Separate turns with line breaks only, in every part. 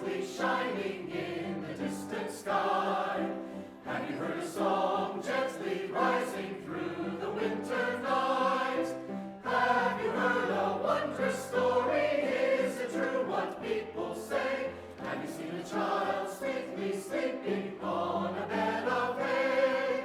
brightly shining in the distant sky. Have you heard a song gently rising through the winter night? Have you heard a wondrous story? Is it true what people say? Have you seen a child sweetly sleeping on a bed of hay?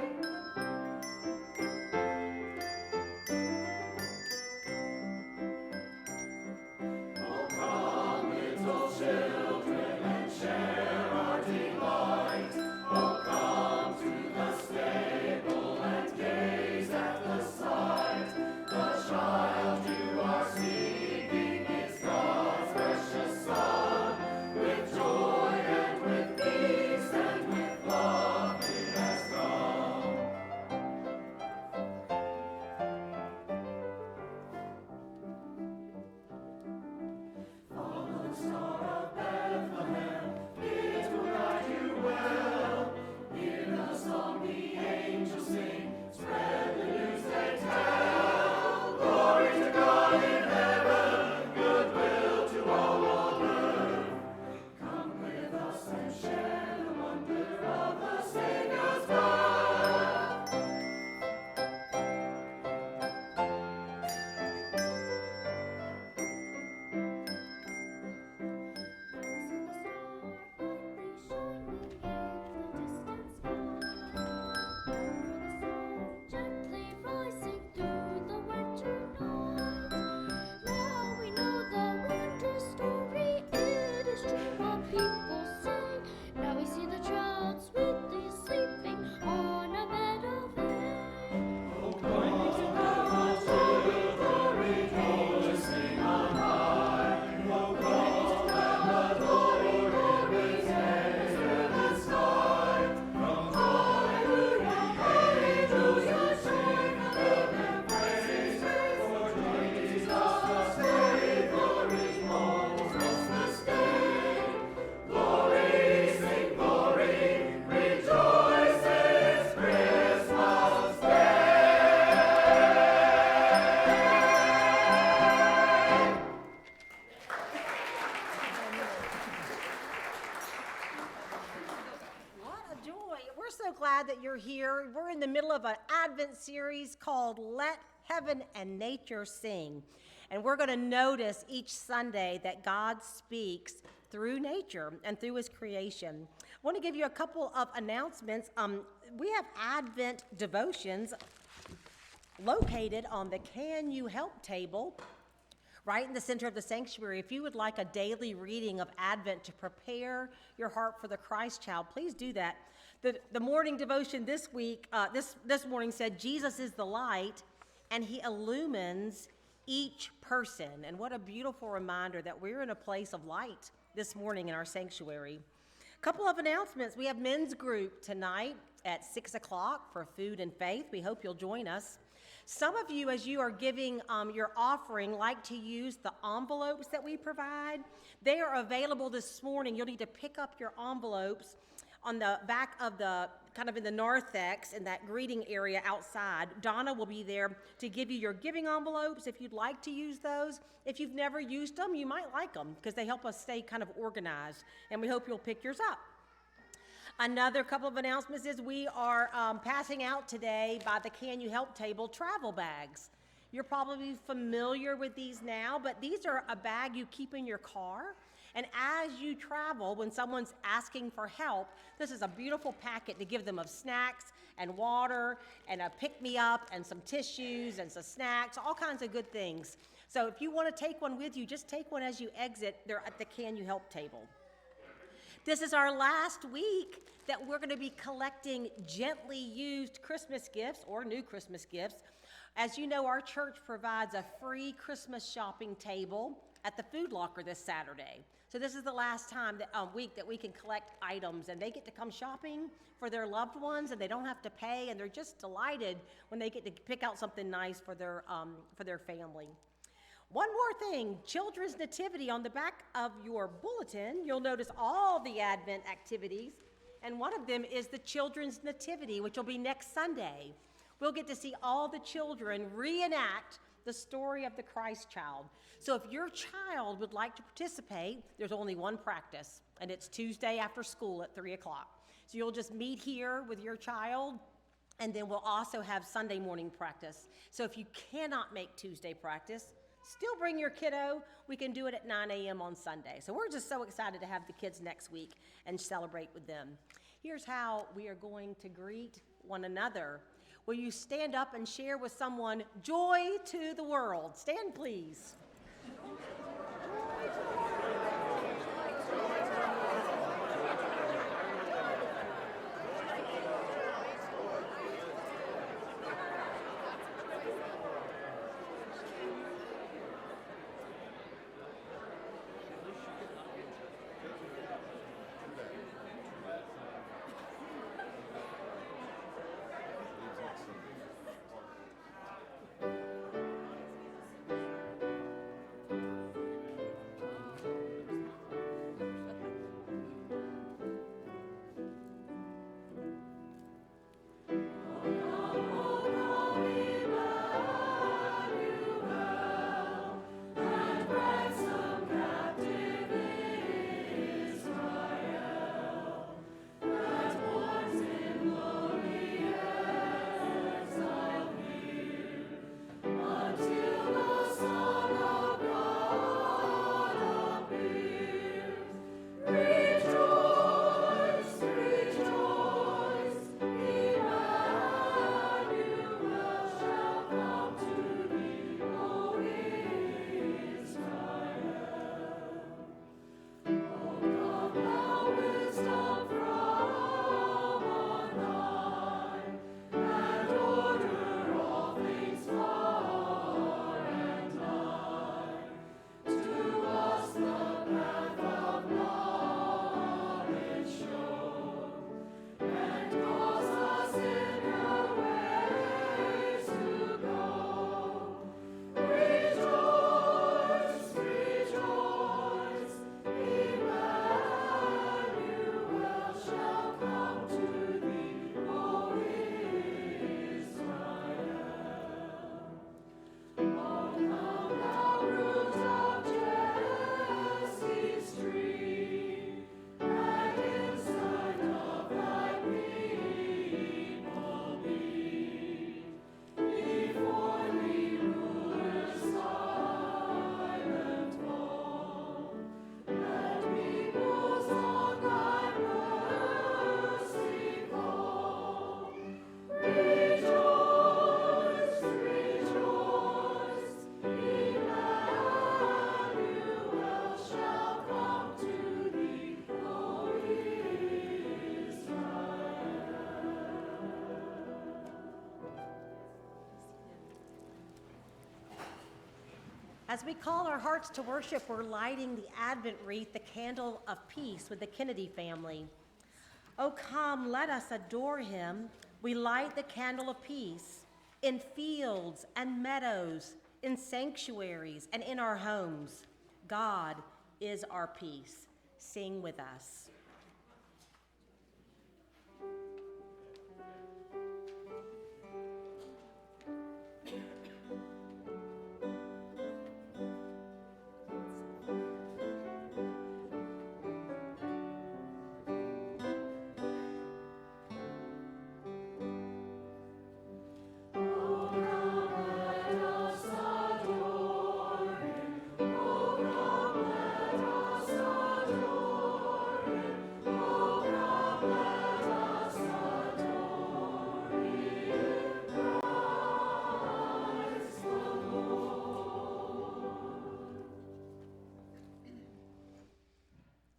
Oh, come, little children, and share our delight. Oh, come to the stable and gaze at the sight. The child you are seeking is God's precious Son. With joy and with peace and with love he has come. Follow the star of Bethlehem, it will guide you well. Hear the song the angels sing, spread the news they tell. Glory to God in heaven, goodwill to all on earth. Come with us and share the wonder of the Savior's birth.
Gently rising through the winter night. Now we know the wondrous story. It is true what people say. Now we see the child sweetly sleeping on a bed of hay.
Oh, come, little children, rejoicing on high. Oh, come, and adore His praise in the sky. From hallelujah, angels sing, let them praise. For Jesus the Savior is born Christmas Day. Glory, sing glory, rejoice, it's Christmas Day.
What a joy. We're so glad that you're here. We're in the middle of an Advent series called Let Heaven and Nature Sing. And we're going to notice each Sunday that God speaks through nature and through his creation. I want to give you a couple of announcements. We have Advent devotions located on the Can You Help table right in the center of the sanctuary. If you would like a daily reading of Advent to prepare your heart for the Christ child, please do that. The morning devotion this week, this morning said, Jesus is the light, and he illumines each person. And what a beautiful reminder that we're in a place of light this morning in our sanctuary. A couple of announcements. We have men's group tonight at 6 o'clock for Food and Faith. We hope you'll join us. Some of you, as you are giving your offering, like to use the envelopes that we provide. They are available this morning. You'll need to pick up your envelopes on the back of the, kind of in the narthex, in that greeting area outside. Donna will be there to give you your giving envelopes if you'd like to use those. If you've never used them, you might like them because they help us stay kind of organized, and we hope you'll pick yours up. Another couple of announcements is we are passing out today by the Can You Help table travel bags. You're probably familiar with these now, but these are a bag you keep in your car. And as you travel, when someone's asking for help, this is a beautiful packet to give them of snacks and water and a pick-me-up and some tissues and some snacks, all kinds of good things. So if you want to take one with you, just take one as you exit. They're at the Can You Help table. This is our last week that we're going to be collecting gently used Christmas gifts or new Christmas gifts. As you know, our church provides a free Christmas shopping table at the Food Locker this Saturday. So this is the last time week that we can collect items, and they get to come shopping for their loved ones, and they don't have to pay, and they're just delighted when they get to pick out something nice for their family. One more thing, Children's Nativity. On the back of your bulletin, you'll notice all the Advent activities, and one of them is the Children's Nativity, which will be next Sunday. We'll get to see all the children reenact the story of the Christ child. So if your child would like to participate, there's only one practice, and it's Tuesday after school at 3 o'clock. So you'll just meet here with your child, and then we'll also have Sunday morning practice. So if you cannot make Tuesday practice, still bring your kiddo. We can do it at 9 a.m. on Sunday. So we're just so excited to have the kids next week and celebrate with them. Here's how we are going to greet one another. Will you stand up and share with someone, joy to the world? Stand, please. As we call our hearts to worship, we're lighting the Advent wreath, the candle of peace, with the Kennedy family. Oh, come, let us adore him. We light the candle of peace in fields and meadows, in sanctuaries and in our homes. God is our peace. Sing with us.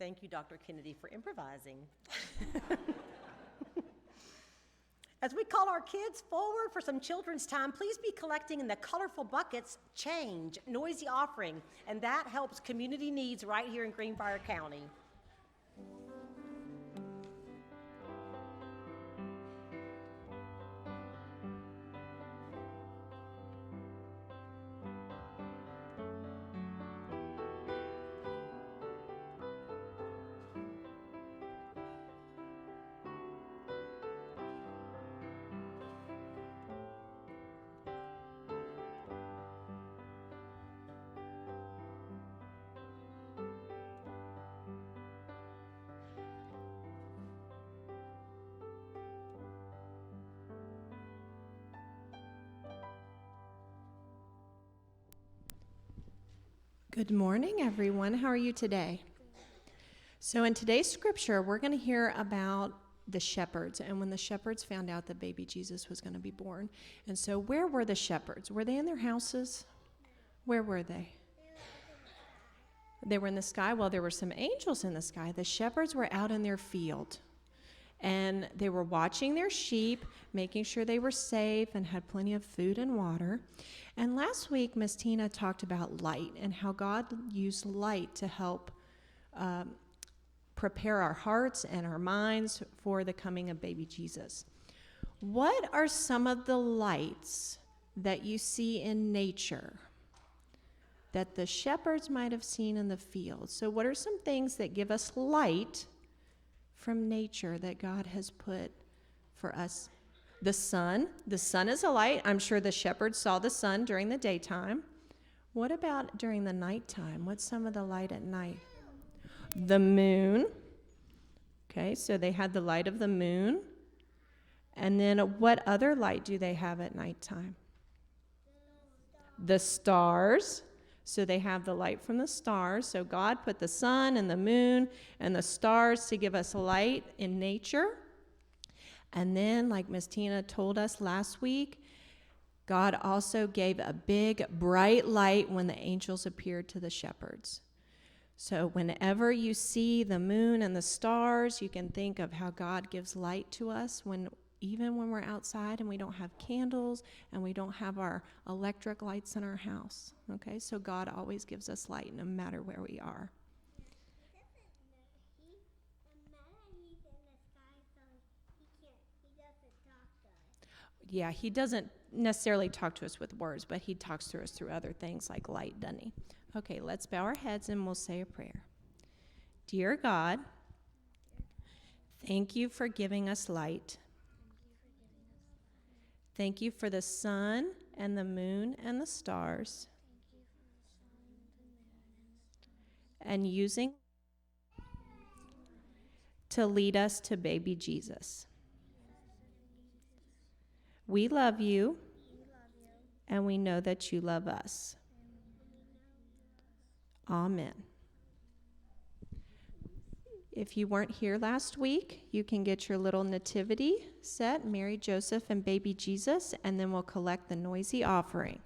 Thank you, Dr. Kennedy, for improvising. As we call our kids forward for some children's time, please be collecting in the colorful buckets change, noisy offering, and that helps community needs right here in Greenbrier County.
Good morning, everyone. How are you today? So in today's scripture, we're going to hear about the shepherds and when the shepherds found out that baby Jesus was going to be born. And so where were the shepherds? Were they in their houses? Where were they? They were in the sky. Well, there were some angels in the sky. The shepherds were out in their field. And they were watching their sheep, making sure they were safe and had plenty of food and water. And last week, Miss Tina talked about light and how God used light to help prepare our hearts and our minds for the coming of baby Jesus. What are some of the lights that you see in nature that the shepherds might have seen in the field? So what are some things that give us light from nature that God has put for us? The sun is a light. I'm sure the shepherds saw the sun during the daytime. What about during the nighttime? What's some of the light at night? The moon. Okay, so they had the light of the moon. And then what other light do they have at nighttime? The stars. So they have the light from the stars. So God put the sun and the moon and the stars to give us light in nature. And then, like Miss Tina told us last week, God also gave a big, bright light when the angels appeared to the shepherds. So whenever you see the moon and the stars, you can think of how God gives light to us even when we're outside and we don't have candles and we don't have our electric lights in our house. Okay, so God always gives us light no matter where we are. Yeah, he doesn't necessarily talk to us with words, but he talks to us through other things like light, doesn't he? Okay, let's bow our heads and we'll say a prayer. Dear God, thank you for giving us light. Thank you for the sun and the moon and the stars. And using to lead us to baby Jesus. We love you, and we know that you love us. Amen. If you weren't here last week, you can get your little nativity set, Mary, Joseph, and baby Jesus, and then we'll collect the noisy offering.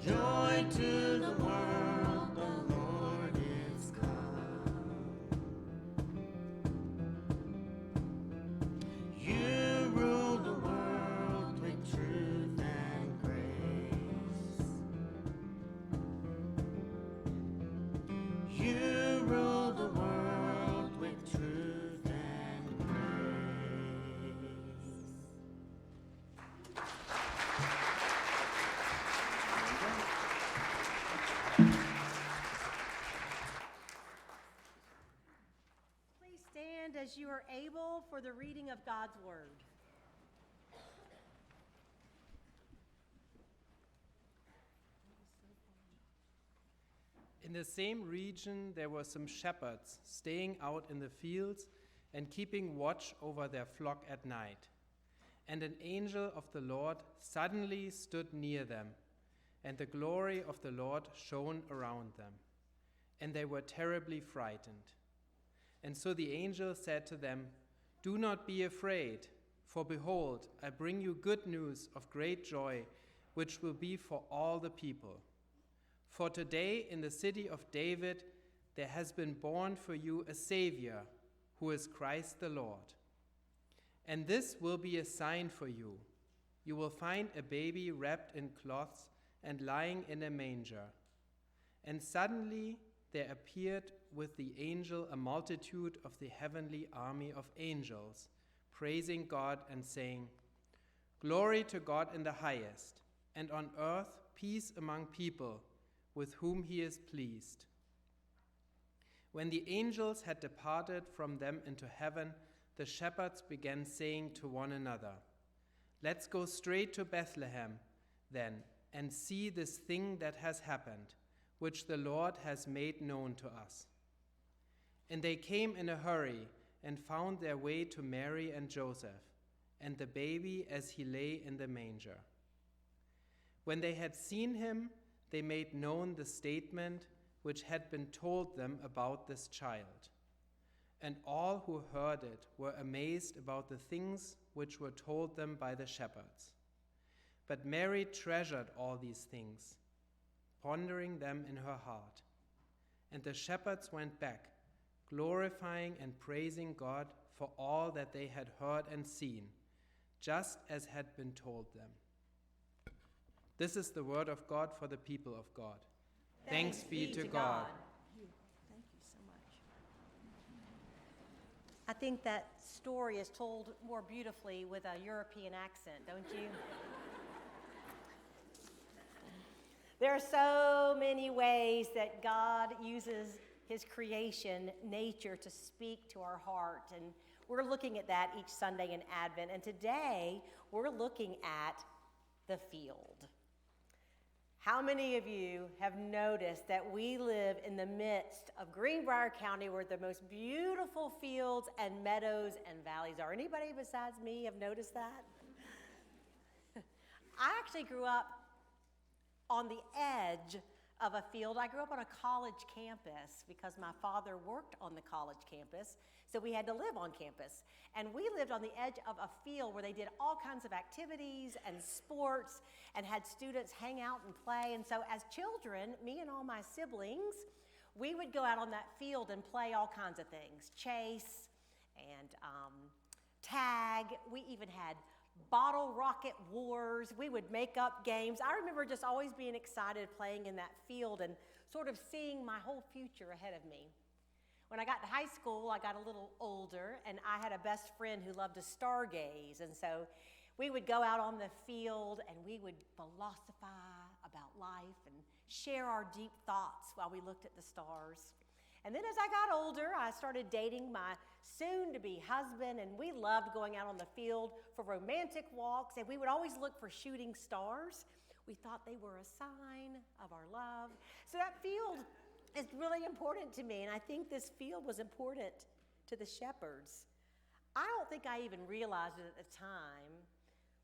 Joy to the world, the Lord is come. You rule the world with truth and grace. You rule the world with truth and grace.
Please stand as you are able for the reading of God's word.
In the same region, there were some shepherds staying out in the fields and keeping watch over their flock at night. And an angel of the Lord suddenly stood near them, and the glory of the Lord shone around them, and they were terribly frightened. And so the angel said to them, "Do not be afraid, for behold, I bring you good news of great joy, which will be for all the people. For today in the city of David there has been born for you a Savior, who is Christ the Lord. And this will be a sign for you. You will find a baby wrapped in cloths and lying in a manger." And suddenly there appeared with the angel a multitude of the heavenly army of angels, praising God and saying, "Glory to God in the highest, and on earth peace among people with whom he is pleased." When the angels had departed from them into heaven, the shepherds began saying to one another, "Let's go straight to Bethlehem, then, and see this thing that has happened, which the Lord has made known to us." And they came in a hurry and found their way to Mary and Joseph, and the baby as he lay in the manger. When they had seen him, they made known the statement which had been told them about this child. And all who heard it were amazed about the things which were told them by the shepherds. But Mary treasured all these things, pondering them in her heart. And the shepherds went back, glorifying and praising God for all that they had heard and seen, just as had been told them. This is the word of God for the people of God. Thanks be to God.
Thank you so much. I think that story is told more beautifully with a European accent, don't you? There are so many ways that God uses his creation, nature, to speak to our heart. And we're looking at that each Sunday in Advent. And today, we're looking at the field. How many of you have noticed that we live in the midst of Greenbrier County, where the most beautiful fields and meadows and valleys are? Anybody besides me have noticed that? I actually grew up on the edge of a field. I grew up on a college campus because my father worked on the college campus, so we had to live on campus. And we lived on the edge of a field where they did all kinds of activities and sports and had students hang out and play. And so as children, me and all my siblings, we would go out on that field and play all kinds of things, chase and tag. We even had bottle rocket wars. We would make up games. I remember just always being excited playing in that field and sort of seeing my whole future ahead of me. When I got to high school, I got a little older, and I had a best friend who loved to stargaze. And so we would go out on the field and we would philosophize about life and share our deep thoughts while we looked at the stars. And then as I got older, I started dating my soon-to-be husband, and we loved going out on the field for romantic walks, and we would always look for shooting stars. We thought they were a sign of our love. So that field is really important to me, and I think this field was important to the shepherds. I don't think I even realized it at the time,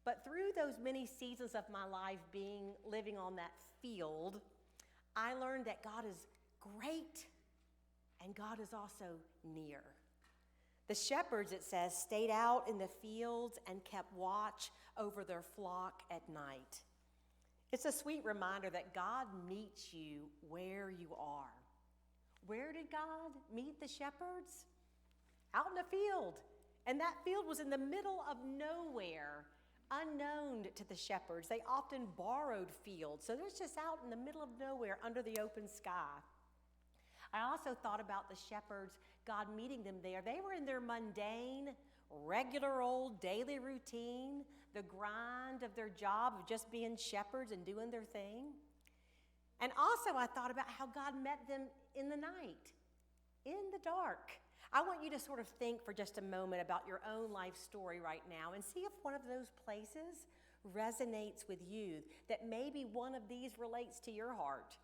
but through those many seasons of my life living on that field, I learned that God is great and God is also near. The shepherds, it says, stayed out in the fields and kept watch over their flock at night. It's a sweet reminder that God meets you where you are. Where did God meet the shepherds? Out in a field. And that field was in the middle of nowhere, unknown to the shepherds. They often borrowed fields. So there's just out in the middle of nowhere under the open sky. I also thought about the shepherds, God meeting them there. They were in their mundane, regular old daily routine, the grind of their job of just being shepherds and doing their thing. And also I thought about how God met them in the night, in the dark. I want you to sort of think for just a moment about your own life story right now and see if one of those places resonates with you, that maybe one of these relates to your heart.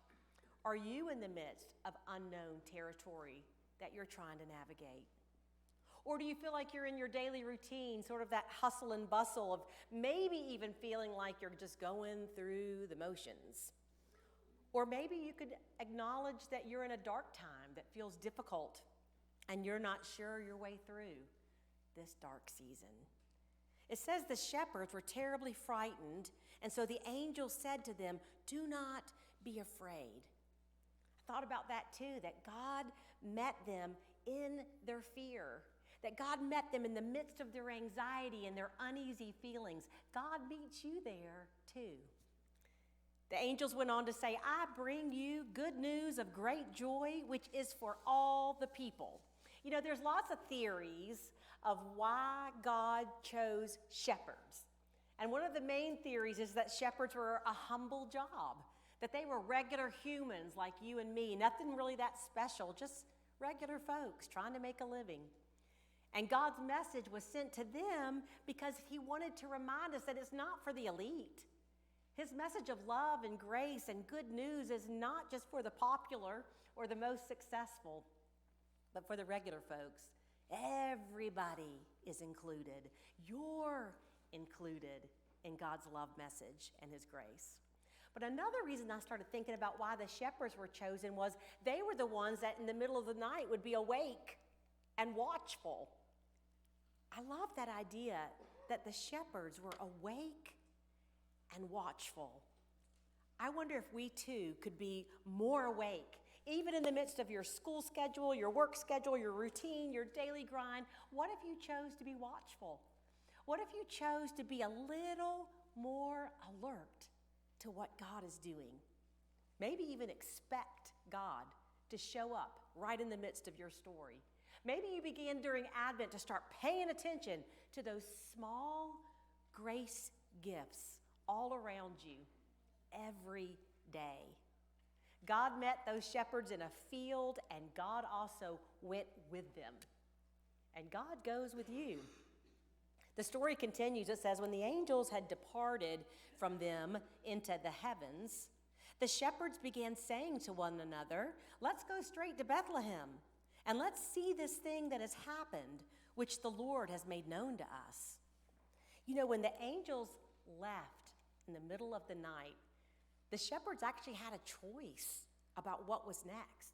Are you in the midst of unknown territory that you're trying to navigate? Or do you feel like you're in your daily routine, sort of that hustle and bustle of maybe even feeling like you're just going through the motions? Or maybe you could acknowledge that you're in a dark time that feels difficult and you're not sure your way through this dark season. It says the shepherds were terribly frightened, and so the angel said to them, "Do not be afraid." I thought about that too, that God met them in their fear, that God met them in the midst of their anxiety and their uneasy feelings. God meets you there too. The angels went on to say, "I bring you good news of great joy, which is for all the people." You know, there's lots of theories of why God chose shepherds. And one of the main theories is that shepherds were a humble job, that they were regular humans like you and me, nothing really that special, just regular folks trying to make a living. And God's message was sent to them because he wanted to remind us that it's not for the elite. His message of love and grace and good news is not just for the popular or the most successful, but for the regular folks. Everybody is included. You're included in God's love message and his grace. But another reason I started thinking about why the shepherds were chosen was they were the ones that in the middle of the night would be awake and watchful. I love that idea that the shepherds were awake and watchful. I wonder if we too could be more awake, even in the midst of your school schedule, your work schedule, your routine, your daily grind. What if you chose to be watchful? What if you chose to be a little more alert to what God is doing? Maybe even expect God to show up right in the midst of your story. Maybe you began during Advent to start paying attention to those small grace gifts all around you every day. God met those shepherds in a field, and God also went with them. And God goes with you. The story continues. It says, when the angels had departed from them into the heavens, the shepherds began saying to one another, "Let's go straight to Bethlehem, and let's see this thing that has happened, which the Lord has made known to us." You know, when the angels left in the middle of the night, the shepherds actually had a choice about what was next.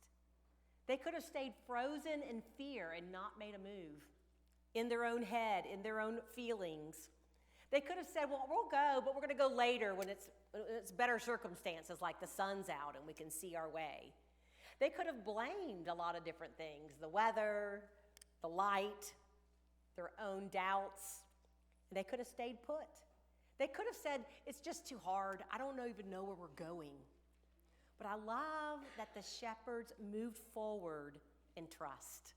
They could have stayed frozen in fear and not made a move, in their own head, in their own feelings. They could have said, "Well, we'll go, but we're going to go later when it's better circumstances, like the sun's out and we can see our way." They could have blamed a lot of different things, the weather, the light, their own doubts, and they could have stayed put. They could have said, "It's just too hard. I don't even know where we're going." But I love that the shepherds moved forward in trust.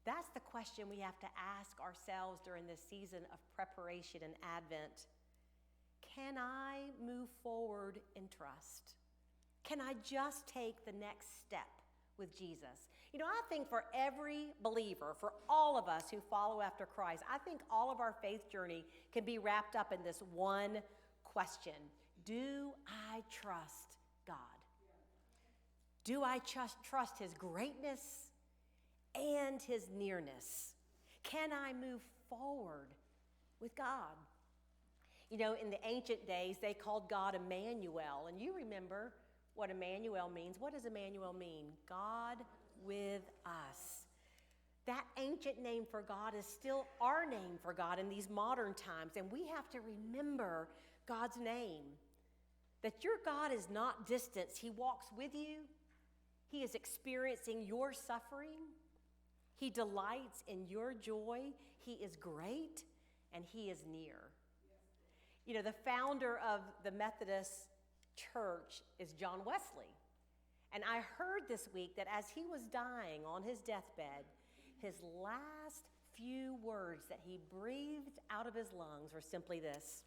That's the question we have to ask ourselves during this season of preparation and Advent. Can I move forward in trust? Can I just take the next step with Jesus? You know, I think for every believer, for all of us who follow after Christ, I think all of our faith journey can be wrapped up in this one question. Do I trust God? Do I trust his greatness and his nearness? Can I move forward with God? You know, in the ancient days, they called God Emmanuel, and you remember what Emmanuel means. What does Emmanuel mean? God with us. That ancient name for God is still our name for God in these modern times, and we have to remember God's name. that your God is not distant. He walks with you. He is experiencing your suffering. He delights in your joy. He is great, and he is near. You know, the founder of the Methodist Church is John Wesley. And I heard this week that as he was dying on his deathbed, his last few words that he breathed out of his lungs were simply this: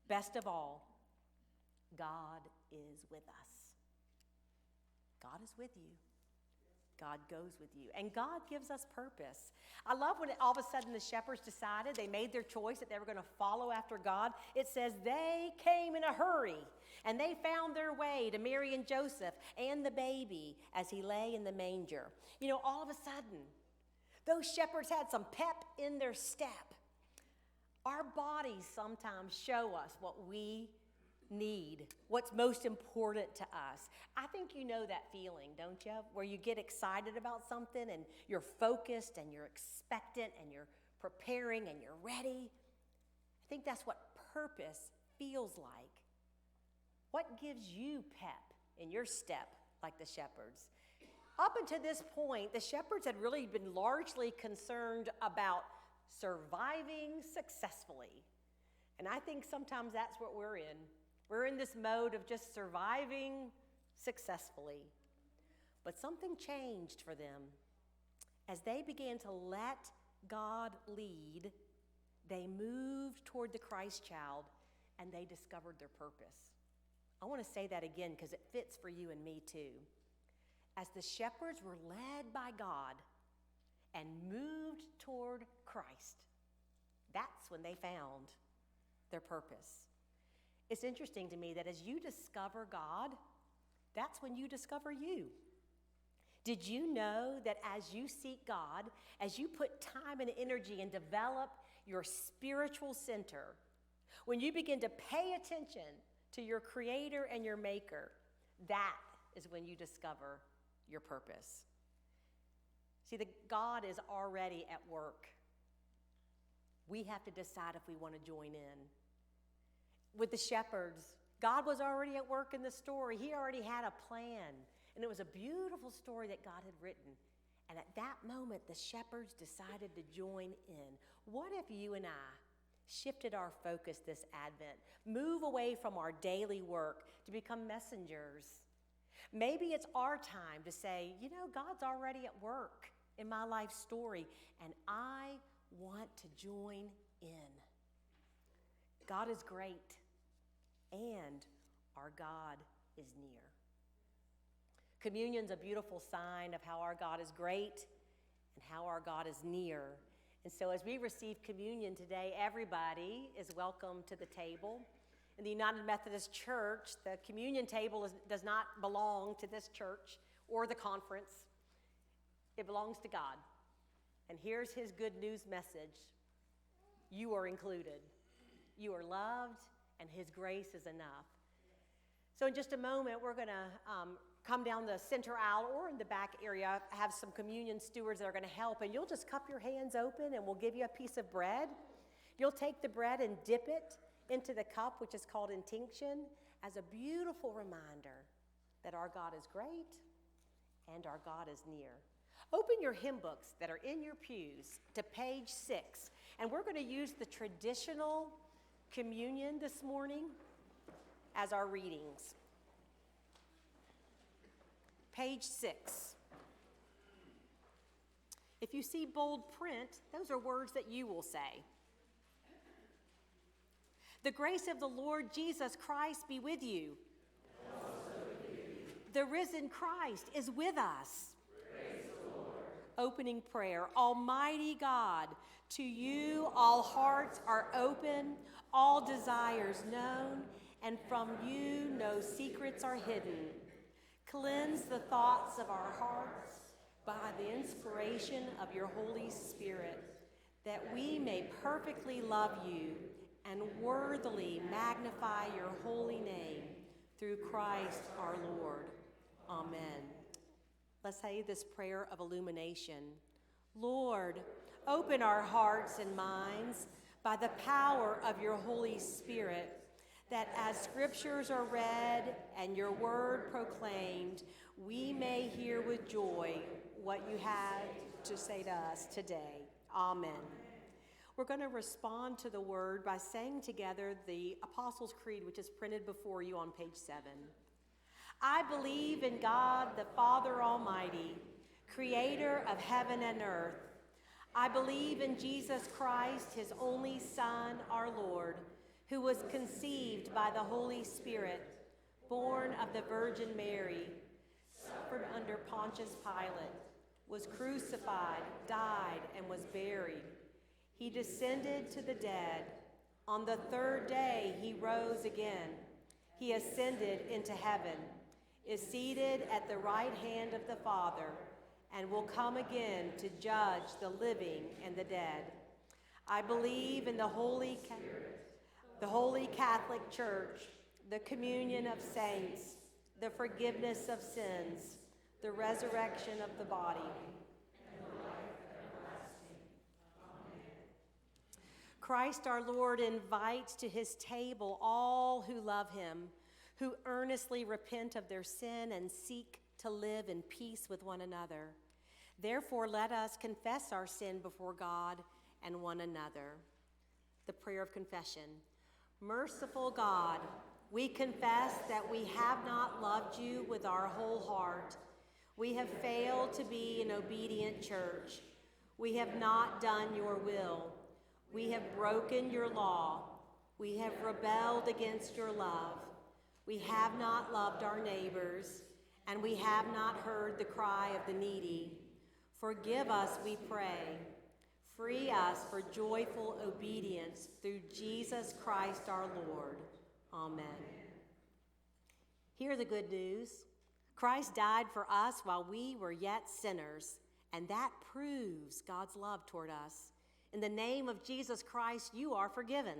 best of all, God is with us. God is with you. God goes with you. And God gives us purpose. I love when all of a sudden the shepherds decided, they made their choice that they were going to follow after God. It says they came in a hurry and they found their way to Mary and Joseph and the baby as he lay in the manger. You know, all of a sudden, those shepherds had some pep in their step. Our bodies sometimes show us what we need, what's most important to us. I think you know that feeling, don't you? Where you get excited about something and you're focused and you're expectant and you're preparing and you're ready. I think that's what purpose feels like. What gives you pep in your step like the shepherds? Up until this point, the shepherds had really been largely concerned about surviving successfully. And I think sometimes that's what we're in. We're in this mode of just surviving successfully. But something changed for them. As they began to let God lead, they moved toward the Christ child and they discovered their purpose. I want to say that again because it fits for you and me too. As the shepherds were led by God and moved toward Christ, that's when they found their purpose. It's interesting to me that as you discover God, that's when you discover you. Did you know that as you seek God, as you put time and energy and develop your spiritual center, when you begin to pay attention to your Creator and your Maker, that is when you discover your purpose. See, God is already at work. We have to decide if we want to join in. With the shepherds, God was already at work in the story. He already had a plan. And it was a beautiful story that God had written. And at that moment, the shepherds decided to join in. What if you and I shifted our focus this Advent, move away from our daily work to become messengers? Maybe it's our time to say, you know, God's already at work in my life story, and I want to join in. God is great, and our God is near. Communion's a beautiful sign of how our God is great and how our God is near. And so as we receive communion today, everybody is welcome to the table. In the United Methodist Church, the communion table does not belong to this church or the conference. It belongs to God. And here's his good news message. You are included. You are loved, and his grace is enough. So in just a moment, we're going to come down the center aisle or in the back area, have some communion stewards that are going to help, and you'll just cup your hands open, and we'll give you a piece of bread. You'll take the bread and dip it into the cup, which is called intinction, as a beautiful reminder that our God is great and our God is near. Open your hymn books that are in your pews to page 6, and we're going to use the traditional communion this morning as our readings. Page 6. If you see bold print, those are words that you will say. The grace of the Lord Jesus Christ be with you.
And also with you.
The risen Christ is with us.
Praise the Lord.
Opening prayer. Almighty God, to you all hearts are open, all desires known, and from you no secrets are hidden. Cleanse the thoughts of our hearts by the inspiration of your Holy Spirit, that we may perfectly love you and worthily magnify your holy name through Christ our Lord. Amen. Let's say this prayer of illumination. Lord, open our hearts and minds by the power of your Holy Spirit, that as scriptures are read and your word proclaimed, we may hear with joy what you have to say to us today. Amen. We're going to respond to the word by saying together the Apostles' Creed, which is printed before you on page 7. I believe in God, the Father Almighty, creator of heaven and earth. I believe in Jesus Christ, his only Son, our Lord, who was conceived by the Holy Spirit, born of the Virgin Mary, suffered under Pontius Pilate, was crucified, died, and was buried. He descended to the dead. On the third day he rose again. He ascended into heaven, is seated at the right hand of the Father, and will come again to judge the living and the dead. I believe in the Holy Catholic Church, the communion of saints, the forgiveness of sins, the resurrection of the body, and the life everlasting. Amen. Christ our Lord invites to his table all who love him, who earnestly repent of their sin and seek to live in peace with one another. Therefore, let us confess our sin before God and one another. The prayer of confession. Merciful God, we confess that we have not loved you with our whole heart. We have failed to be an obedient church. We have not done your will. We have broken your law. We have rebelled against your love. We have not loved our neighbors, and we have not heard the cry of the needy. Forgive us, we pray. Free us for joyful obedience through Jesus Christ our Lord. Amen. Hear the good news. Christ died for us while we were yet sinners, and that proves God's love toward us. In the name of Jesus Christ, you are forgiven.
In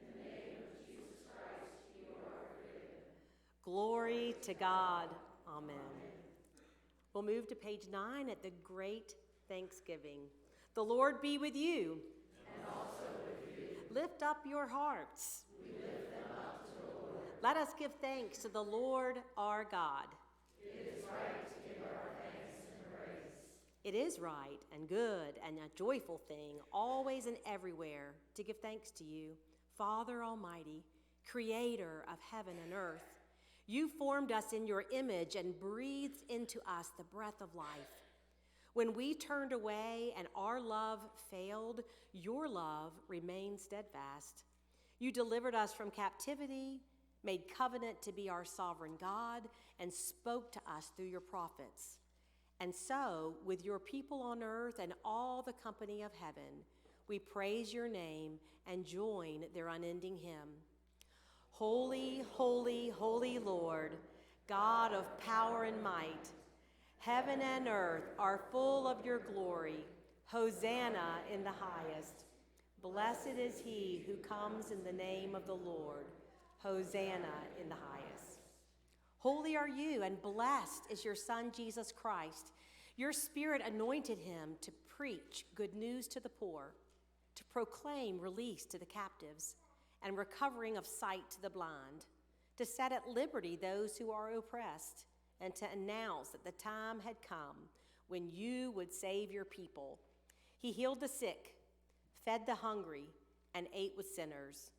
the name of Jesus Christ, you are forgiven.
Glory to God. Amen. We'll move to page 9 at the Great Thanksgiving. The Lord be with you.
And also with you.
Lift up your hearts.
We lift them up to the Lord.
Let us give thanks to the Lord our God.
It is right to give our thanks and praise.
It is right and good and a joyful thing, always and everywhere, to give thanks to you, Father Almighty, creator of heaven and earth. You formed us in your image and breathed into us the breath of life. When we turned away and our love failed, your love remained steadfast. You delivered us from captivity, made covenant to be our sovereign God, and spoke to us through your prophets. And so, with your people on earth and all the company of heaven, we praise your name and join their unending hymn. Holy, holy, holy Lord, God of power and might, heaven and earth are full of your glory. Hosanna in the highest. Blessed is he who comes in the name of the Lord. Hosanna in the highest. Holy are you, and blessed is your Son, Jesus Christ. Your Spirit anointed him to preach good news to the poor, to proclaim release to the captives, and recovering of sight to the blind, to set at liberty those who are oppressed, and to announce that the time had come when you would save your people. He healed the sick, fed the hungry, and ate with sinners.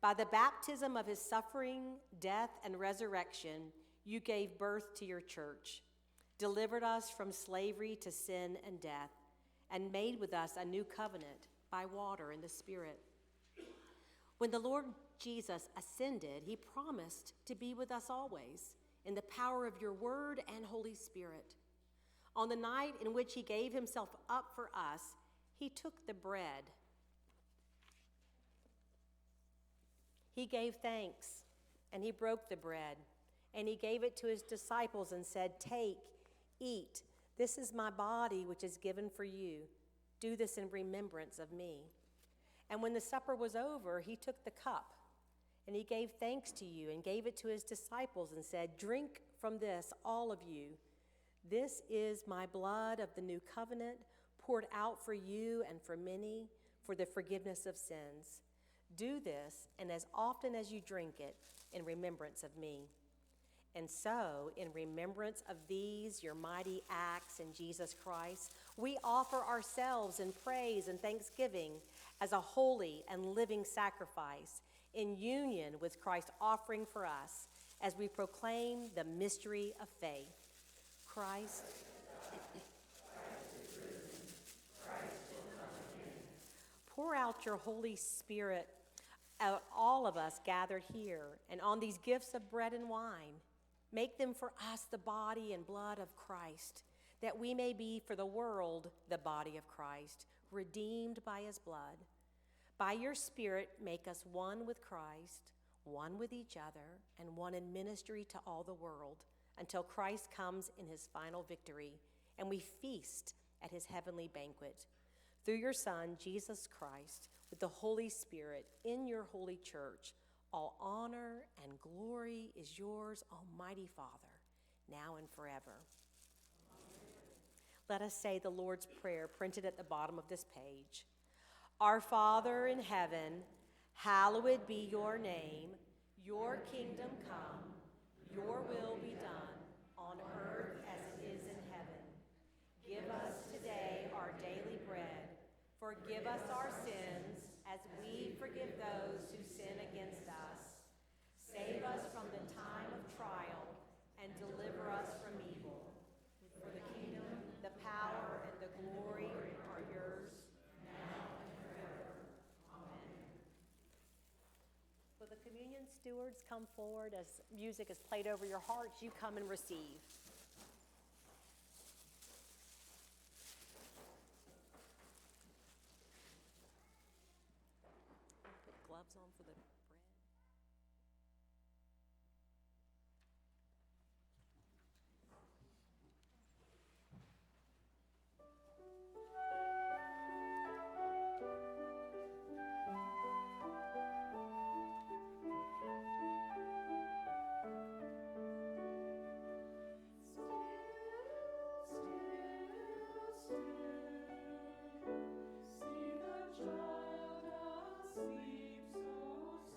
By the baptism of his suffering, death, and resurrection, you gave birth to your church, delivered us from slavery to sin and death, and made with us a new covenant by water and the Spirit. When the Lord Jesus ascended, he promised to be with us always in the power of your word and Holy Spirit. On the night in which he gave himself up for us, he took the bread. He gave thanks, and he broke the bread, and he gave it to his disciples and said, "Take, eat. This is my body, which is given for you. Do this in remembrance of me." And when the supper was over, he took the cup, and he gave thanks to you and gave it to his disciples and said, "Drink from this, all of you. This is my blood of the new covenant, poured out for you and for many for the forgiveness of sins. Do this, and as often as you drink it, in remembrance of me. And so, in remembrance of these, your mighty acts in Jesus Christ, we offer ourselves in praise and thanksgiving as a holy and living sacrifice in union with Christ's offering for us as we proclaim the mystery of faith. Christ. Pour out your Holy Spirit on all of us gathered here and on these gifts of bread and wine. Make them for us the body and blood of Christ, that we may be for the world the body of Christ, redeemed by his blood. By your Spirit, make us one with Christ, one with each other, and one in ministry to all the world, until Christ comes in his final victory, and we feast at his heavenly banquet. Through your Son, Jesus Christ, with the Holy Spirit, in your holy church, all honor and glory is yours, Almighty Father, now and forever. Let us say the Lord's Prayer printed at the bottom of this page. Our Father in heaven, hallowed be your name. Your kingdom come, your will be done, on earth as it is in heaven. Give us today our daily bread. Forgive us our sins as we forgive those who sin against us. Save us from the time of trial and deliver us from evil. For the kingdom, the power, and the glory are yours, now and forever. Amen. Will the communion stewards come forward as music is played over your hearts? You come and receive. Put gloves on for the bread.
See the child asleep so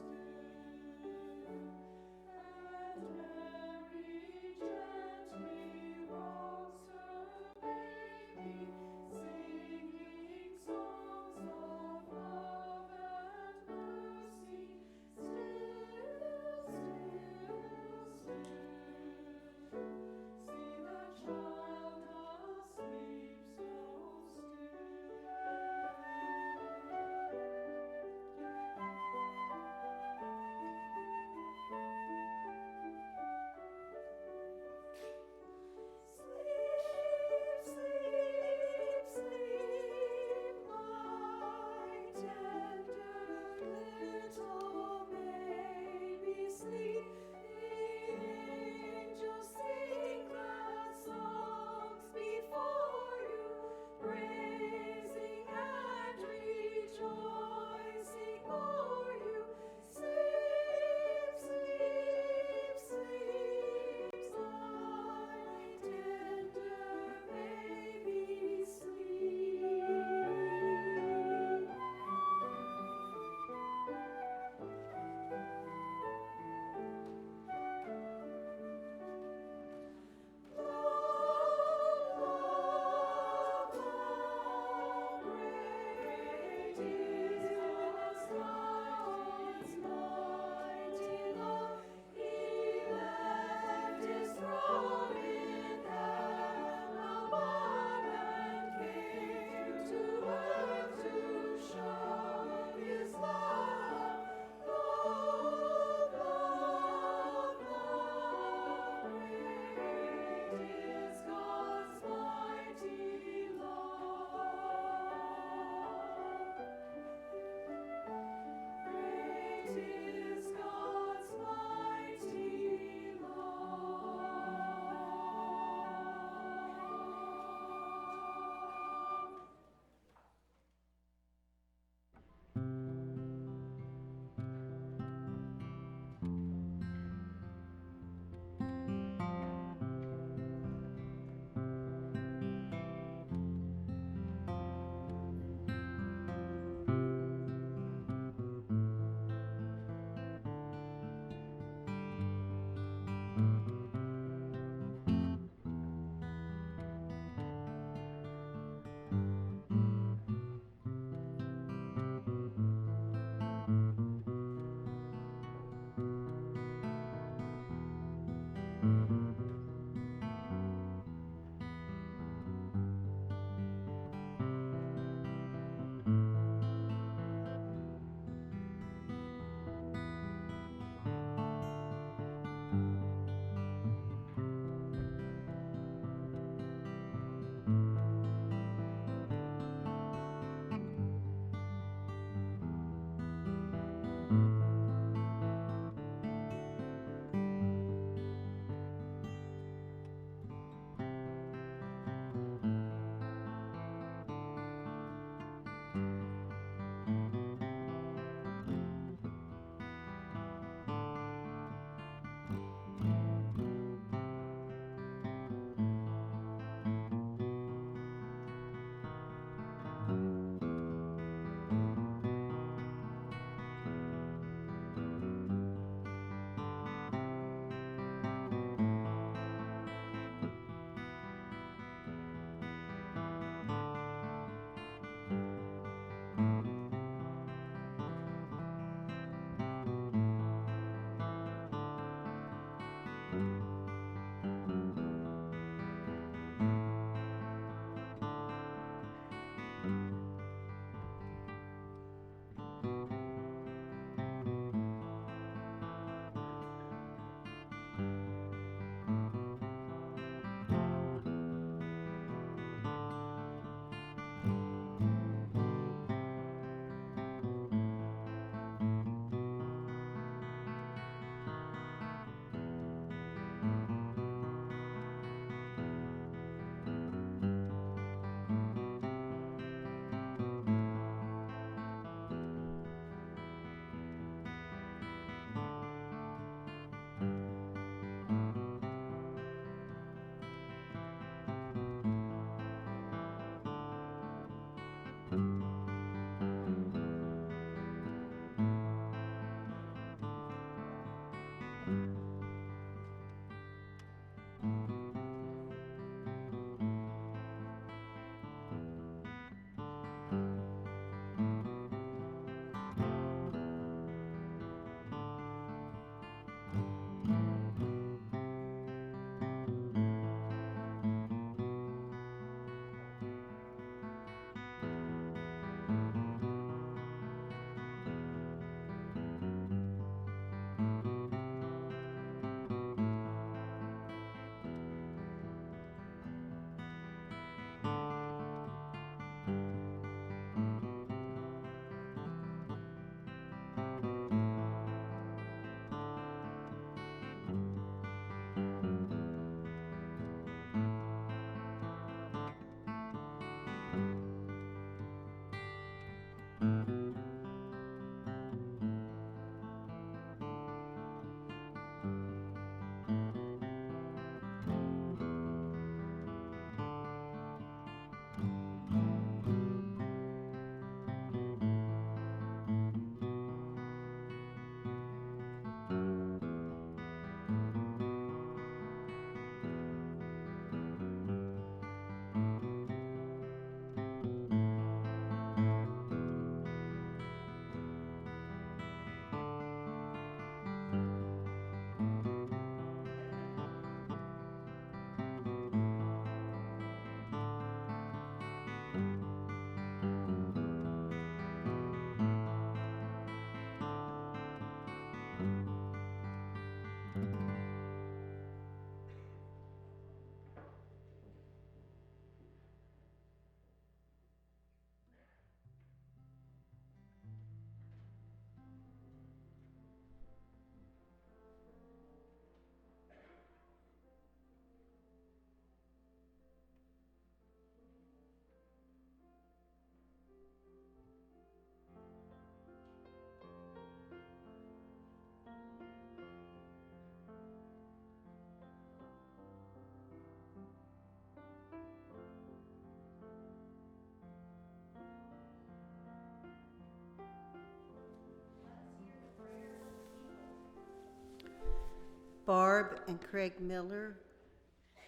Barb and Craig Miller,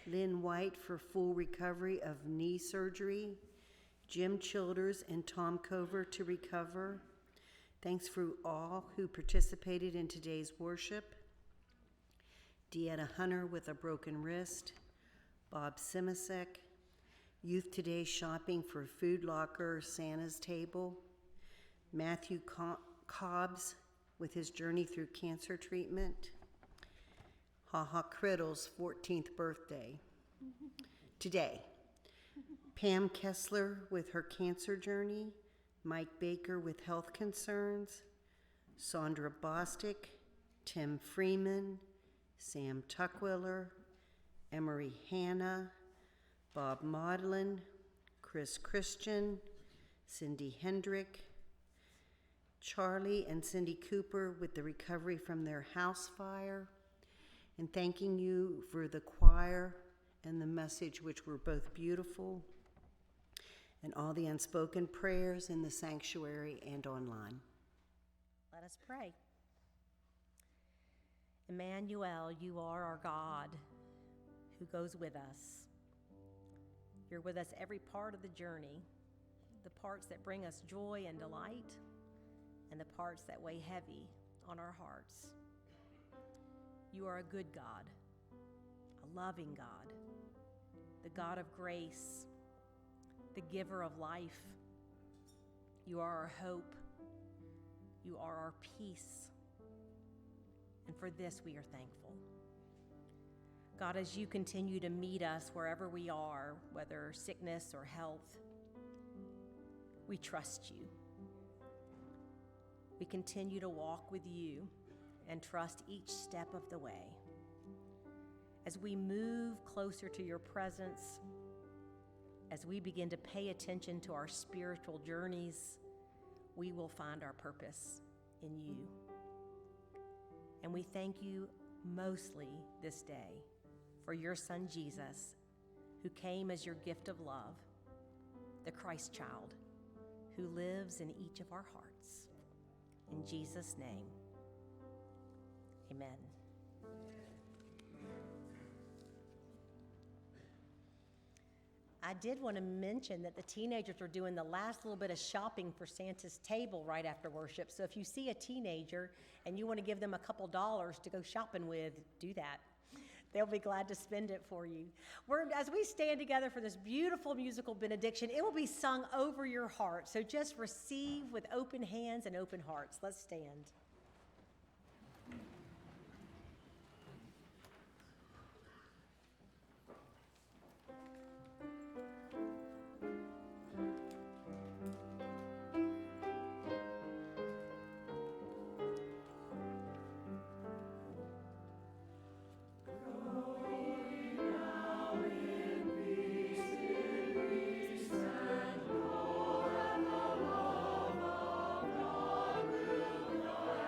Lynn White for full recovery of knee surgery, Jim Childers and Tom Cover to recover. Thanks for all who participated in today's worship. Deanna Hunter with a broken wrist, Bob Simasek, Youth Today shopping for Food Locker Santa's Table, Matthew Cobbs with his journey through cancer treatment, HaHa Criddle's 14th birthday today, Pam Kessler with her cancer journey, Mike Baker with health concerns, Sandra Bostic, Tim Freeman, Sam Tuckwiller, Emery Hanna, Bob Maudlin, Chris Christian, Cindy Hendrick, Charlie and Cindy Cooper with the recovery from their house fire, and thanking you for the choir and the message, which were both beautiful, and all the unspoken prayers in the sanctuary and online.
Let us pray. Emmanuel, you are our God who goes with us. You're with us every part of the journey, the parts that bring us joy and delight, and the parts that weigh heavy on our hearts. You are a good God, a loving God, the God of grace, the giver of life, You are our hope. You are our peace. And for this we are thankful. God, as you continue to meet us wherever we are, whether sickness or health, we trust you. We continue to walk with you and trust each step of the way. As we move closer to your presence, as we begin to pay attention to our spiritual journeys, we will find our purpose in you. And we thank you mostly this day for your Son Jesus, who came as your gift of love, the Christ child, who lives in each of our hearts. In Jesus' name, amen. I did want to mention that the teenagers are doing the last little bit of shopping for Santa's table right after worship. So if you see a teenager and you want to give them a couple dollars to go shopping with, do that. They'll be glad to spend it for you. As we stand together for this beautiful musical benediction, it will be sung over your heart. So just receive with open hands and open hearts. Let's stand.
And know that the love of God will guide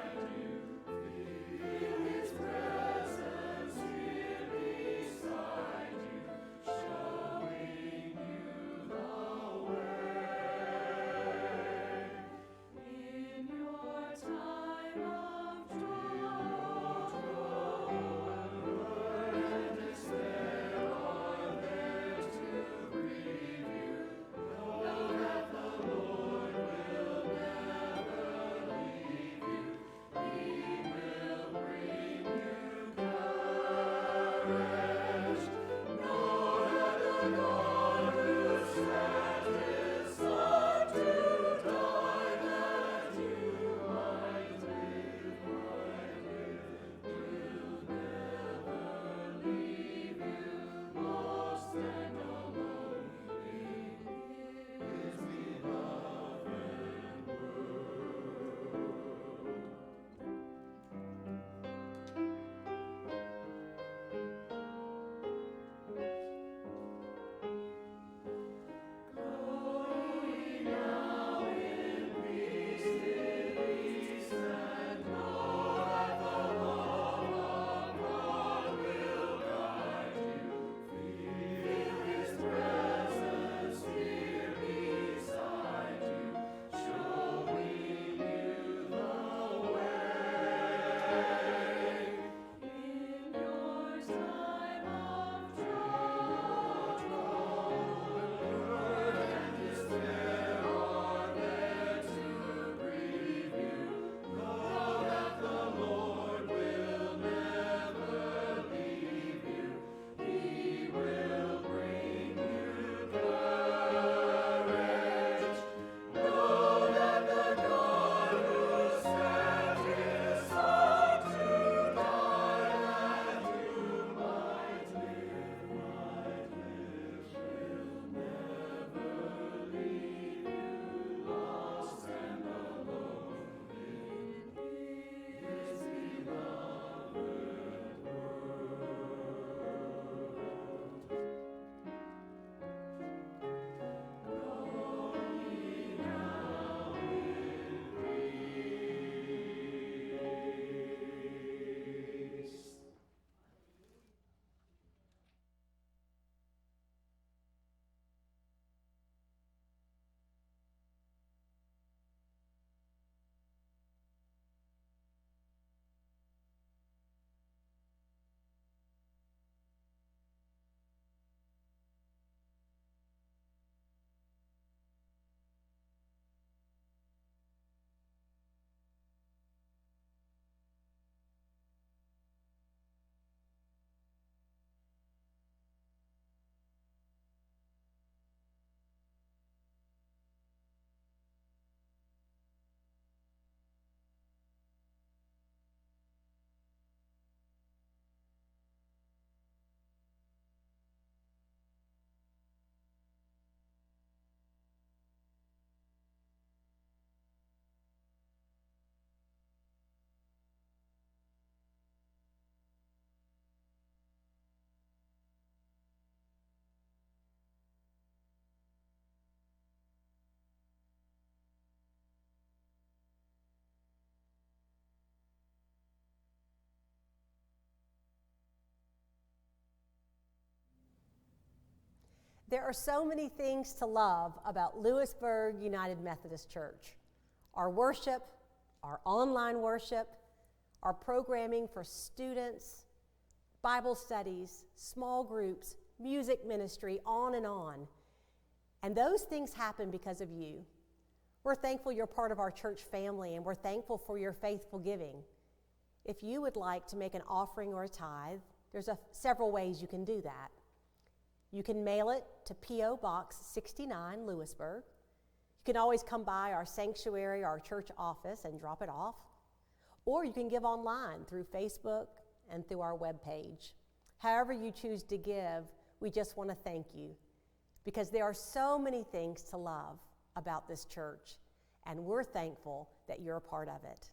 There are so many things to love about Lewisburg United Methodist Church. Our worship, our online worship, our programming for students, Bible studies, small groups, music ministry, on and on. And those things happen because of you. We're thankful you're part of our church family, and we're thankful for your faithful giving. If you would like to make an offering or a tithe, there's several ways you can do that. You can mail it to P.O. Box 69, Lewisburg. You can always come by our sanctuary, our church office, and drop it off. Or you can give online through Facebook and through our webpage. However you choose to give, we just want to thank you, because there are so many things to love about this church, and we're thankful that you're a part of it.